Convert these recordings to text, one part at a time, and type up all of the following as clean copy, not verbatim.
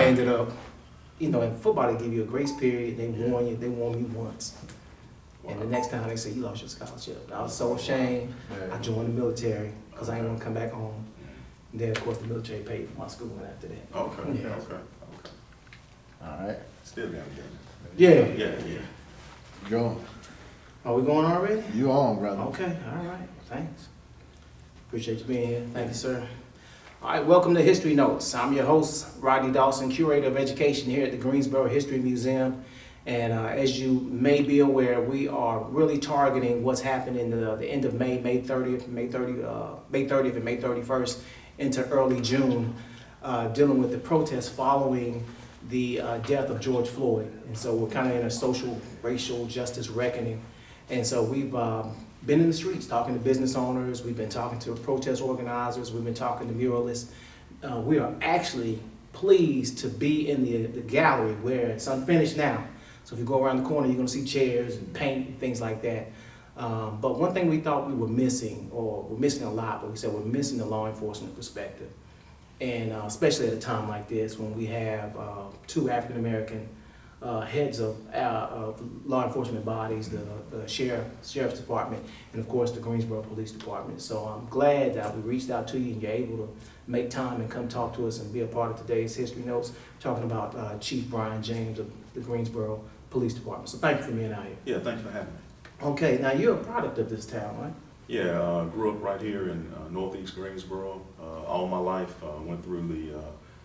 ended up, in football they give you a grace period. They warn you. They warn you once. And the next time they say, you lost your scholarship. I was so ashamed. I joined the military because I didn't want to come back home. And then, of course, the military paid for my schooling after that. Okay, Yeah. okay. All right. Still down there. Yeah. Yeah. Go. Are we going already? You on, brother. Okay, all right. Thanks. Appreciate you being here. Thank you, sir. All right, welcome to History Notes. I'm your host, Rodney Dawson, Curator of Education here at the Greensboro History Museum. And as you may be aware, we are really targeting what's happening the end of May 30th and May 31st into early June, dealing with the protests following the death of George Floyd. And so we're kind of in a social, racial justice reckoning. And so we've been in the streets talking to business owners, we've been talking to protest organizers, we've been talking to muralists. We are actually pleased to be in the gallery where it's unfinished now. So if you go around the corner, you're gonna see chairs and paint and things like that. But one thing we thought we were missing, or we're missing a lot, but we said we're missing the law enforcement perspective. And especially at a time like this when we have two African-American heads of law enforcement bodies, the Sheriff's Department, and of course the Greensboro Police Department. So I'm glad that we reached out to you and you're able to make time and come talk to us and be a part of today's History Notes, talking about Chief Brian James of the Greensboro Police Department. So thank you for being out here. Yeah, thanks for having me. Okay, now you're a product of this town, right? Yeah, grew up right here in Northeast Greensboro. All my life, went through the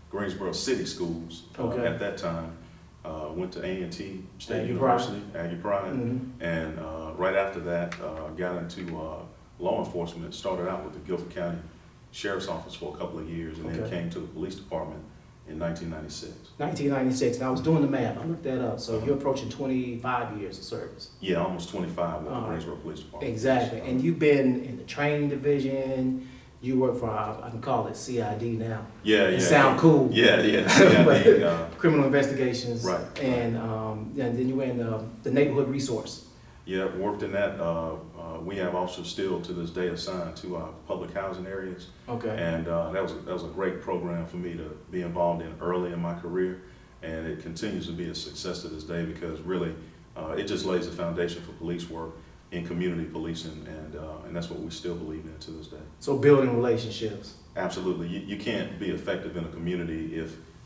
Greensboro City Schools at that time. Went to A&T State University, Aggie Pride, and right after that, got into law enforcement. Started out with the Guilford County Sheriff's Office for a couple of years, and then came to the police department in 1996. 1996, and I was doing the math, I looked that up, so you're approaching 25 years of service. Yeah, almost 25 with the Greensboro Police Department. Exactly, and you've been in the training division, you work for, I can call it CID now. Yeah. It sound cool. Yeah. But, criminal investigations. Right. And then you were in the neighborhood resource. Yeah, worked in that. We have officers still to this day assigned to our public housing areas. Okay. And that was a great program for me to be involved in early in my career, and it continues to be a success to this day because really it just lays the foundation for police work in community policing, and that's what we still believe in to this day. So building relationships. Absolutely. You can't be effective in a community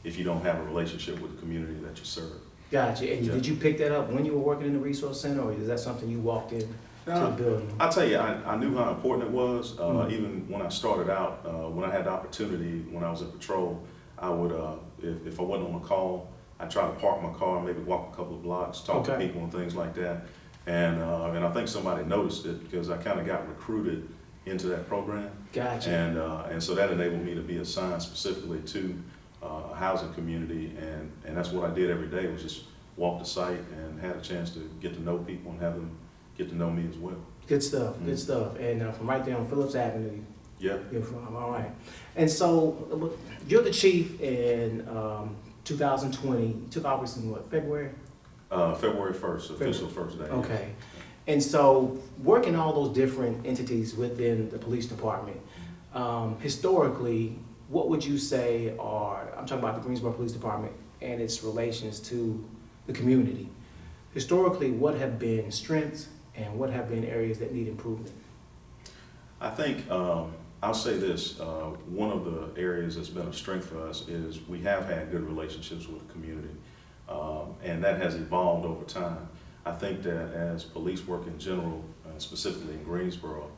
if you don't have a relationship with the community that you serve. Gotcha. And did you pick that up when you were working in the resource center, or is that something you walked in to the building? I'll tell you, I knew how important it was. Even when I started out, when I had the opportunity, when I was in patrol, I would, if I wasn't on a call, I'd try to park my car, maybe walk a couple of blocks, talk to people and things like that. And I think somebody noticed it because I kind of got recruited into that program. Gotcha. And so that enabled me to be assigned specifically to a housing community, and that's what I did every day was just walk the site and had a chance to get to know people and have them get to know me as well. Good stuff, good stuff. And from right there on Phillips Avenue, yeah, you're from, all right. And so you're the chief in 2020. You took office in what, February? February 1st, official first day. Okay. And so working all those different entities within the police department, historically, what would you say are, I'm talking about the Greensboro Police Department and its relations to the community. Historically, what have been strengths and what have been areas that need improvement? I think, I'll say this, one of the areas that's been a strength for us is we have had good relationships with the community, and that has evolved over time. I think that as police work in general, specifically in Greensboro,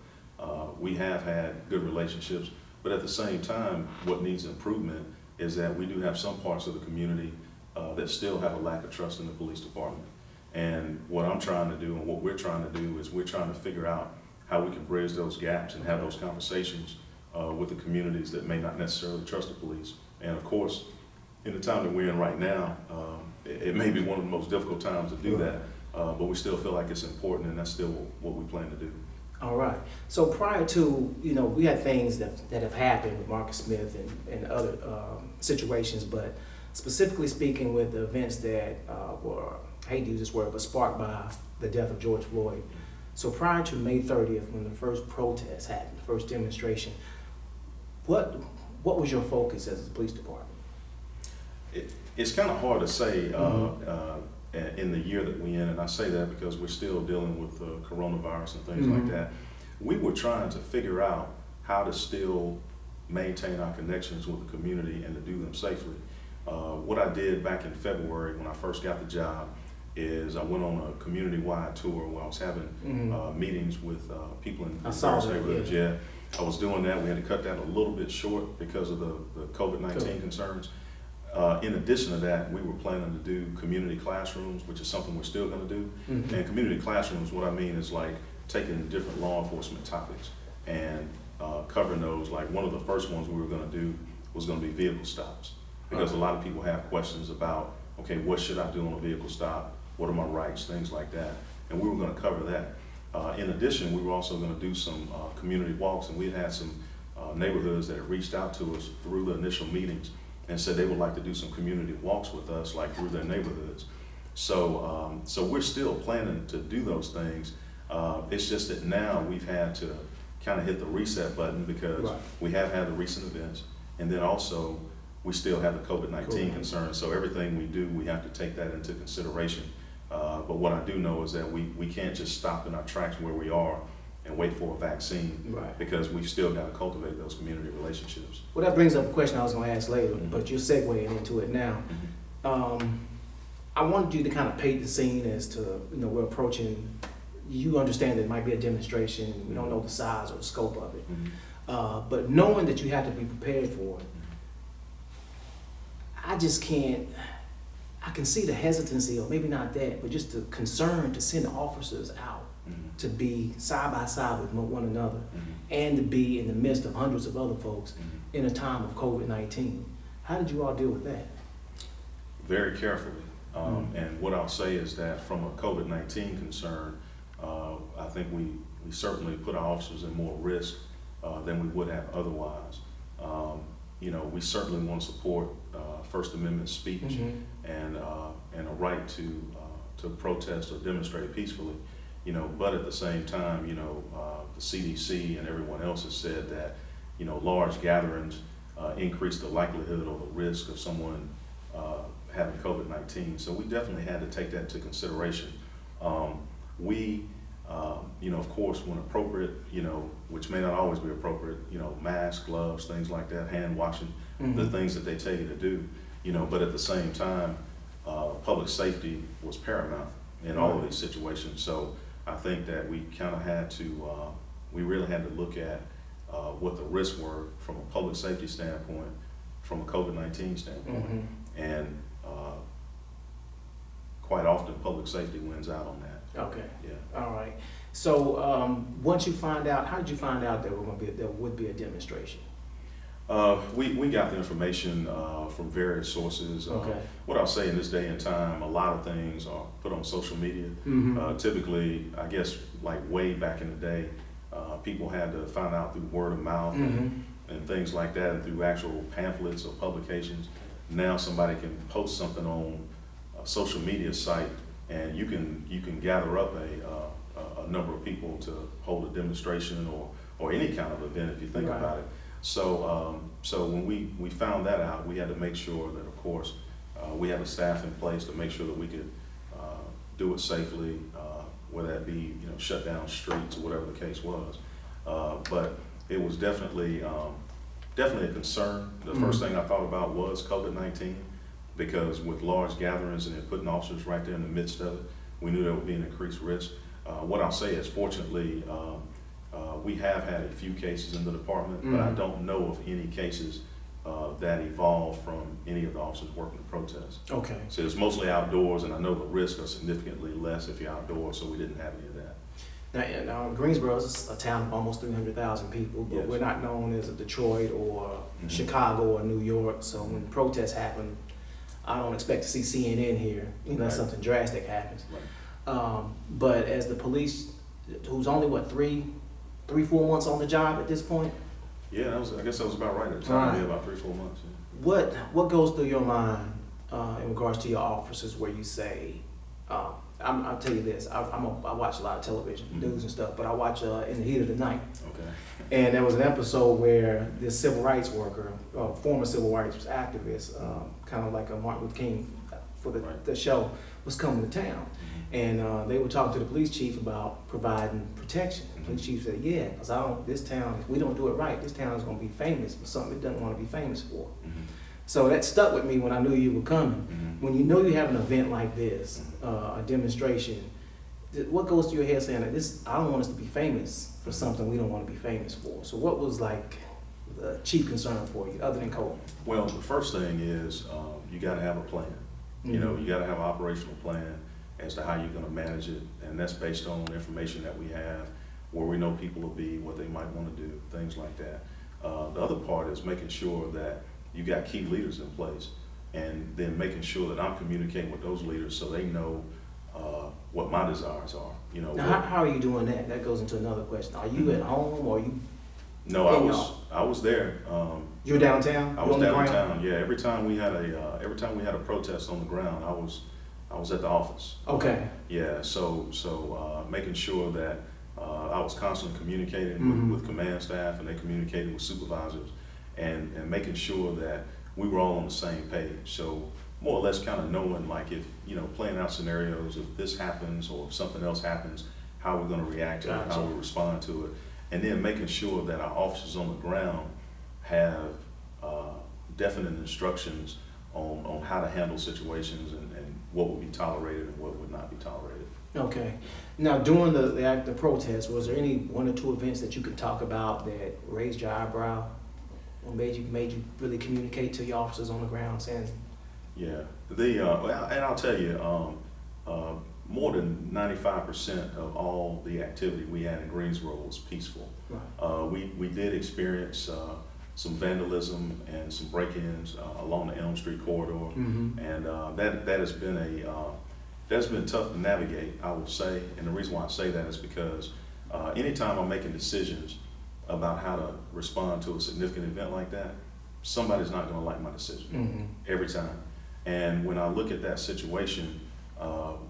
we have had good relationships, but at the same time, what needs improvement is that we do have some parts of the community that still have a lack of trust in the police department. And what I'm trying to do and what we're trying to do is we're trying to figure out how we can bridge those gaps and have those conversations with the communities that may not necessarily trust the police. And of course, in the time that we're in right now, it may be one of the most difficult times to do that, but we still feel like it's important, and that's still what we plan to do. All right. So prior to, we had things that have happened with Marcus Smith and other situations, but specifically speaking with the events that were, I hate to use this word, but sparked by the death of George Floyd. So prior to May 30th, when the first protest happened, the first demonstration, what was your focus as a police department? It's kind of hard to say in the year that we're in, and I say that because we're still dealing with the coronavirus and things like that. We were trying to figure out how to still maintain our connections with the community and to do them safely. What I did back in February when I first got the job is I went on a community-wide tour where I was having meetings with people in various neighborhoods. Yeah, I was doing that. We had to cut that a little bit short because of the COVID-19 concerns. In addition to that, we were planning to do community classrooms, which is something we're still going to do. And community classrooms, what I mean is like taking different law enforcement topics and covering those. Like one of the first ones we were going to do was going to be vehicle stops, because a lot of people have questions about, okay, what should I do on a vehicle stop? What are my rights? Things like that. And we were going to cover that. In addition, we were also going to do some community walks, and we had some neighborhoods that had reached out to us through the initial meetings and said they would like to do some community walks with us, like through their neighborhoods. So, so we're still planning to do those things. It's just that now we've had to kind of hit the reset button because we have had the recent events, and then also we still have the COVID-19 concerns. So everything we do, we have to take that into consideration. But what I do know is that we can't just stop in our tracks where we are and wait for a vaccine, because we've still got to cultivate those community relationships. Well, that brings up a question I was going to ask later, but you're segueing into it now. I wanted you to kind of paint the scene as to, we're approaching, you understand that it might be a demonstration, we don't know the size or the scope of it, but knowing that you have to be prepared for it, I just can't, I can see the hesitancy, or maybe not that, but just the concern to send officers out to be side by side with one another and to be in the midst of hundreds of other folks in a time of COVID-19. How did you all deal with that? Very carefully. And what I'll say is that from a COVID-19 concern, I think we certainly put our officers in more risk than we would have otherwise. We certainly want to support First Amendment speech and a right to protest or demonstrate peacefully. But at the same time, the CDC and everyone else has said that, large gatherings increase the likelihood or the risk of someone having COVID-19. So we definitely had to take that into consideration. Of course, when appropriate, which may not always be appropriate, masks, gloves, things like that, hand washing, the things that they tell you to do, but at the same time, public safety was paramount in all of these situations. So I think that we kind of had to, we really had to look at what the risks were from a public safety standpoint, from a COVID-19 standpoint. And quite often public safety wins out on that. Okay. Yeah. All right. So once you find out, how did you find out there would be a demonstration? We got the information from various sources. What I'll say in this day and time, a lot of things are put on social media. Typically, I guess like way back in the day, people had to find out through word of mouth and things like that, and through actual pamphlets or publications. Now somebody can post something on a social media site, and you can gather up a number of people to hold a demonstration or any kind of event if you think about it. So when we found that out, we had to make sure that, of course, we have a staff in place to make sure that we could do it safely, whether that be shut down streets or whatever the case was. But it was definitely a concern. The first thing I thought about was COVID-19, because with large gatherings and then putting officers right there in the midst of it, we knew there would be an increased risk. What I'll say is, fortunately, we have had a few cases in the department, but I don't know of any cases that evolved from any of the officers working the protest. Okay. So it's mostly outdoors, and I know the risks are significantly less if you're outdoors, so we didn't have any of that. Now Greensboro is a town of almost 300,000 people, but we're not known as a Detroit or Chicago or New York, so when protests happen, I don't expect to see CNN here unless something drastic happens. But as the police, who's only, 3-4 months on the job at this point? Yeah, I guess that was about right at the time, about 3-4 months. Yeah. What goes through your mind in regards to your officers where you say, I'll tell you this. I watch a lot of television, news and stuff, but I watch In the Heat of the Night. Okay. And there was an episode where this civil rights worker, former civil rights activist, kind of like a Martin Luther King for the show, was coming to town. And they were talking to the police chief about providing protection. The police chief said, yeah, because this town, if we don't do it right, this town is going to be famous for something it doesn't want to be famous for. So that stuck with me when I knew you were coming. When you know you have an event like this, a demonstration, what goes through your head saying that I don't want us to be famous for something we don't want to be famous for? So what was like the chief concern for you other than COVID? Well, the first thing is you got to have a plan. You know, you got to have an operational plan as to how you're going to manage it, and that's based on information that we have, where we know people will be, what they might want to do, things like that. The other part is making sure that you got key leaders in place, and then making sure that I'm communicating with those leaders so they know what my desires are. You know. Now, how are you doing that? That goes into another question. Are you at home or are you? No, I was there. You were downtown? I was downtown. Yeah, every time we had a protest on the ground, I was at the office. Okay. Yeah, so making sure that I was constantly communicating with command staff, and they communicated with supervisors, and making sure that we were all on the same page. So more or less kind of knowing, like, if, you know, playing out scenarios, if this happens or if something else happens, how we're going to react to it, how we respond to it, and then making sure that our officers on the ground have definite instructions on how to handle situations and what would be tolerated and what would not be tolerated. Okay. Now, during the protest, was there any one or two events that you could talk about that raised your eyebrow or made you really communicate to your officers on the ground saying? Yeah, and I'll tell you, more than 95% of all the activity we had in Greensboro was peaceful. Right. We did experience some vandalism and some break-ins along the Elm Street corridor, and that's been tough to navigate, I will say. And the reason why I say that is because anytime I'm making decisions about how to respond to a significant event like that, somebody's not going to like my decision every time. And when I look at that situation,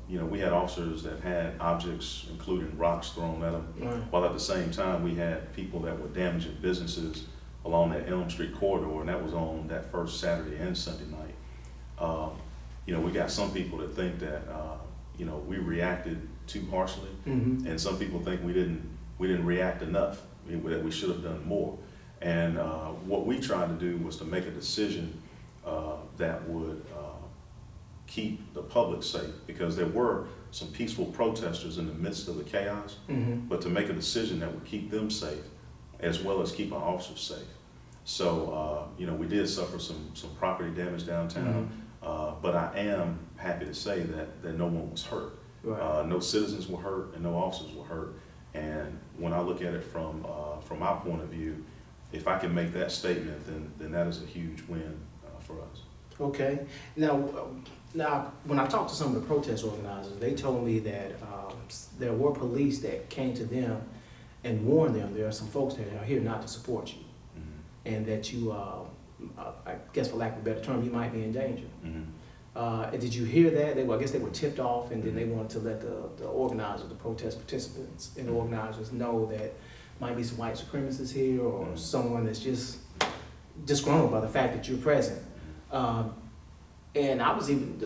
you know, we had officers that had objects, including rocks, thrown at them, while at the same time we had people that were damaging businesses along that Elm Street corridor, and that was on that first Saturday and Sunday night. You know, we got some people that think that you know, we reacted too harshly, and some people think we didn't react enough, that we should have done more. And what we tried to do was to make a decision that would keep the public safe, because there were some peaceful protesters in the midst of the chaos, but to make a decision that would keep them safe as well as keep our officers safe. So, you know, we did suffer some property damage downtown, but I am happy to say that no one was hurt. Right. No citizens were hurt and no officers were hurt. And when I look at it from our point of view, if I can make that statement, then that is a huge win for us. Okay. Now, when I talked to some of the protest organizers, they told me that there were police that came to them and warned them there are some folks that are here not to support you, and that you, I guess for lack of a better term, you might be in danger. Did you hear that? I guess they were tipped off, and then they wanted to let the organizers, the protest participants and the organizers know that might be some white supremacists here, or someone that's just disgruntled by the fact that you're present. And I was even,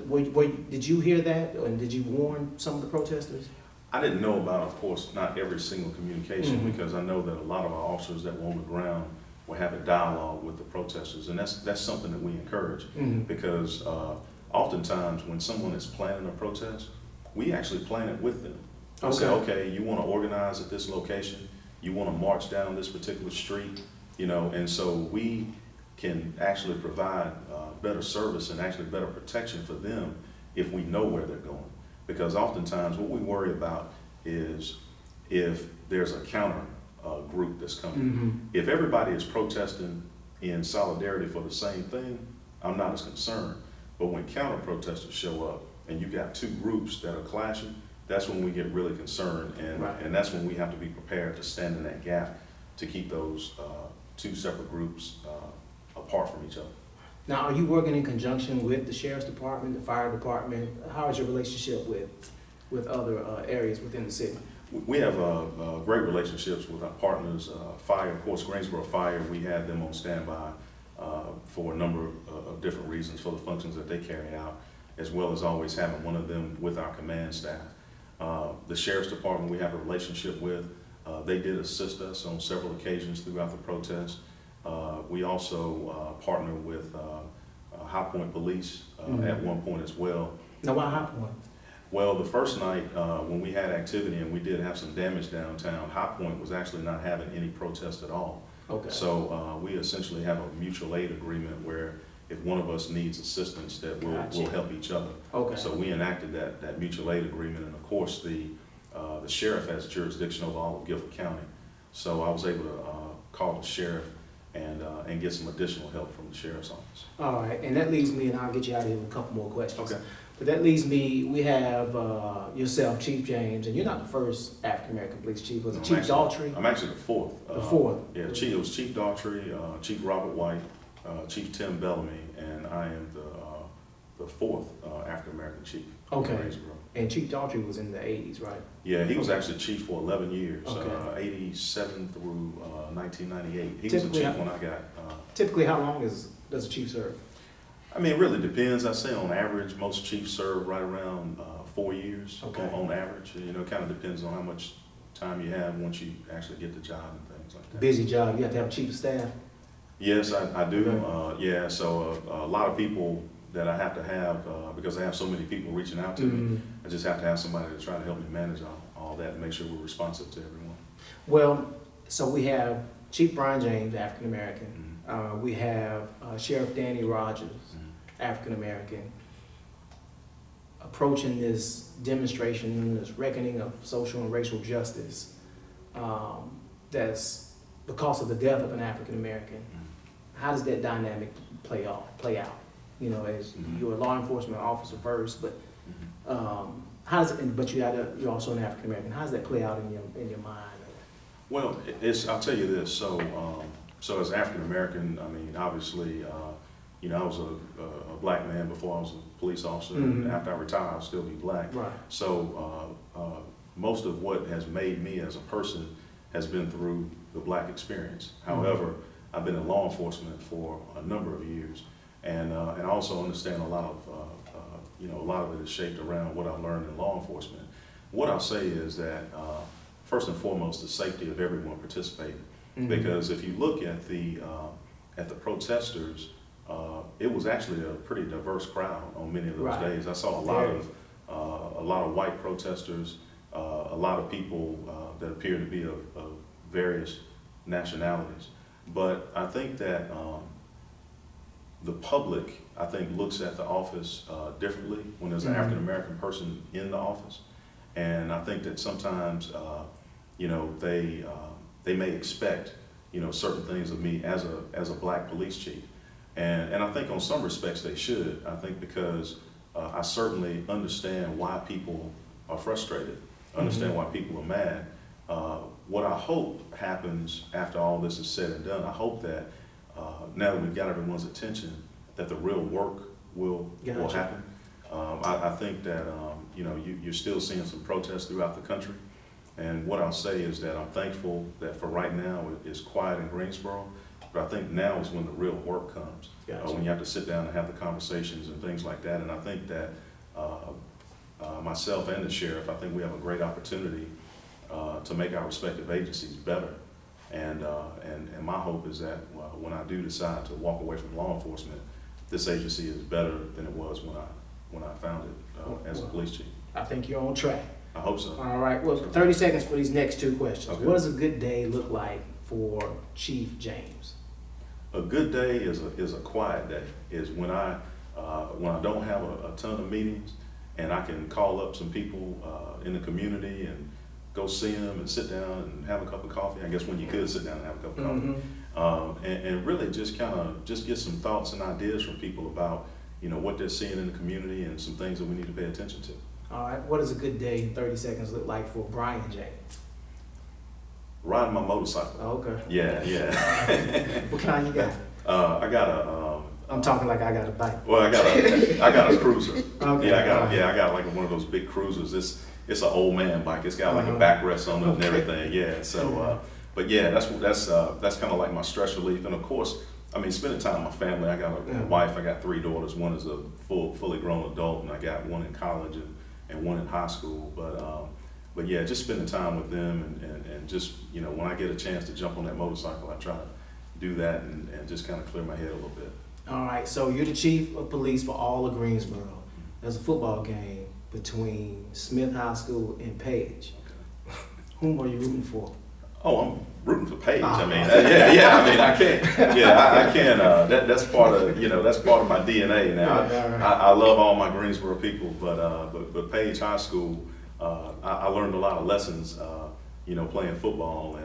did you hear that, and did you warn some of the protesters? I didn't know about, of course, not every single communication, because I know that a lot of our officers that were on the ground will have a dialogue with the protesters, and that's something that we encourage, because oftentimes when someone is planning a protest, we actually plan it with them. We say, okay, you want to organize at this location, you want to march down this particular street, you know, and so we can actually provide better service and actually better protection for them if we know where they're going. Because oftentimes what we worry about is if there's a counter group that's coming. If everybody is protesting in solidarity for the same thing, I'm not as concerned. But when counter protesters show up and you got two groups that are clashing, that's when we get really concerned, and that's when we have to be prepared to stand in that gap to keep those two separate groups apart from each other. Now, are you working in conjunction with the sheriff's department, the fire department? How is your relationship with other areas within the city? We have great relationships with our partners. Fire, of course, Greensboro Fire, we have them on standby for a number of different reasons for the functions that they carry out, as well as always having one of them with our command staff. The sheriff's department we have a relationship with. They did assist us on several occasions throughout the protest. We also partner with High Point Police at one point as well. Now, why High Point? Well, the first night when we had activity and we did have some damage downtown, High Point was actually not having any protest at all. Okay. So we essentially have a mutual aid agreement where if one of us needs assistance, that we'll help each other. Okay. So we enacted that mutual aid agreement, and of course the sheriff has jurisdiction over all of Guilford County. So I was able to call the sheriff and get some additional help from the sheriff's office. All right, and that leaves me, and I'll get you out of here with a couple more questions. Okay. But that leaves me, we have yourself, Chief James, and you're not the first African-American police chief. Was it Chief Daughtry? I'm actually the fourth. The fourth? Yeah, it was Chief Daughtry, Chief Robert White, Chief Tim Bellamy, and I am the fourth African-American chief. Okay. In Greensboro. And Chief Daughtry was in the 80s, right? Yeah, he was actually chief for 11 years, Okay. 87 through 1998. He was the Typically, chief when I got. Typically, how long does a chief serve? I mean, it really depends. I say on average, most chiefs serve right around 4 years on average. You know, it kind of depends on how much time you have once you actually get the job and things like that. Busy job. You have to have a chief of staff. Yes, I do. Okay. Yeah, so a lot of people that I have to have because I have so many people reaching out to me. I just have to have somebody to try to help me manage all that and make sure we're responsive to everyone. Well, so we have Chief Brian James, African American. We have Sheriff Danny Rogers, African American, approaching this demonstration, this reckoning of social and racial justice. That's because of the death of an African American. How does that dynamic play out? You know, as you're a law enforcement officer first, but how does it? But you're also an African American. How does that play out in your mind? Well, I'll tell you this. So as African American, I mean, obviously, you know, I was a black man before I was a police officer, and after I retire, I'll still be black. Right. So most of what has made me as a person has been through the black experience. However, I've been in law enforcement for a number of years, and I also understand a lot of a lot of it is shaped around what I learned in law enforcement. What I'll say is that first and foremost, the safety of everyone participating, because if you look at the protesters, it was actually a pretty diverse crowd on many of those days. I saw a lot of white protesters, a lot of people that appear to be of various nationalities. But I think that the public, I think, looks at the office differently when there's an African American person in the office, and I think that sometimes they may expect certain things of me as a black police chief, and I think on some respects they should. I think because I certainly understand why people are frustrated, understand why people are mad. What I hope happens after all this is said and done, I hope that now that we've got everyone's attention, that the real work will happen. I think that you're still seeing some protests throughout the country, and what I'll say is that I'm thankful that for right now it's quiet in Greensboro, but I think now is when the real work comes, when you have to sit down and have the conversations and things like that. And I think that myself and the sheriff, I think we have a great opportunity to make our respective agencies better. And my hope is that when I do decide to walk away from law enforcement, this agency is better than it was when I found it as a police chief. I think you're on track. I hope so. All right. Well, 30 seconds for these next two questions. Okay. What does a good day look like for Chief James? A good day is a quiet day. Is when I don't have a ton of meetings and I can call up some people in the community and go see them and sit down and have a cup of coffee. I guess when you could sit down and have a cup of coffee, and really just get some thoughts and ideas from people about what they're seeing in the community and some things that we need to pay attention to. All right. What does a good day in 30 seconds look like for Brian James? Riding my motorcycle. Oh, okay. Yeah. What kind you got? I got I'm talking like I got a bike. Well, I got a cruiser. Okay, Yeah, I got like one of those big cruisers. It's an old man bike. It's got like a backrest on it and everything. Yeah. So, but yeah, that's kind of like my stress relief. And of course, I mean, spending time with my family. I got a wife. I got 3 daughters. One is a fully grown adult, and I got one in college and one in high school. But yeah, just spending time with them and just, you know, when I get a chance to jump on that motorcycle, I try to do that and just kind of clear my head a little bit. All right, so you're the chief of police for all of Greensboro. There's a football game between Smith High School and Page. Okay. Whom are you rooting for? Oh, I'm rooting for Paige. I mean, I mean, I can't. Yeah, I can't. That's part of that's part of my DNA now. I love all my Greensboro people, but Paige High School, I learned a lot of lessons, playing football,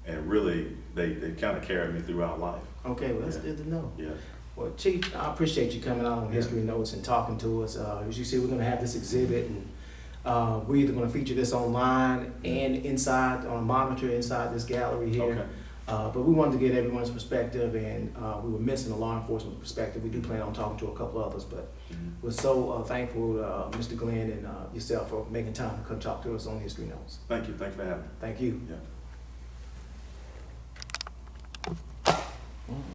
and really they kind of carried me throughout life. Okay, well that's good to know. Yeah. Well, Chief, I appreciate you coming out on History Notes and talking to us. As you see, we're going to have this exhibit, and we're either going to feature this online and inside on a monitor inside this gallery here. Okay. But we wanted to get everyone's perspective, and we were missing the law enforcement perspective. We do plan on talking to a couple others, but we're so thankful, Mr. Glenn and yourself for making time to come talk to us on History Notes. Thank you. Thanks for having me. Thank you. Yeah.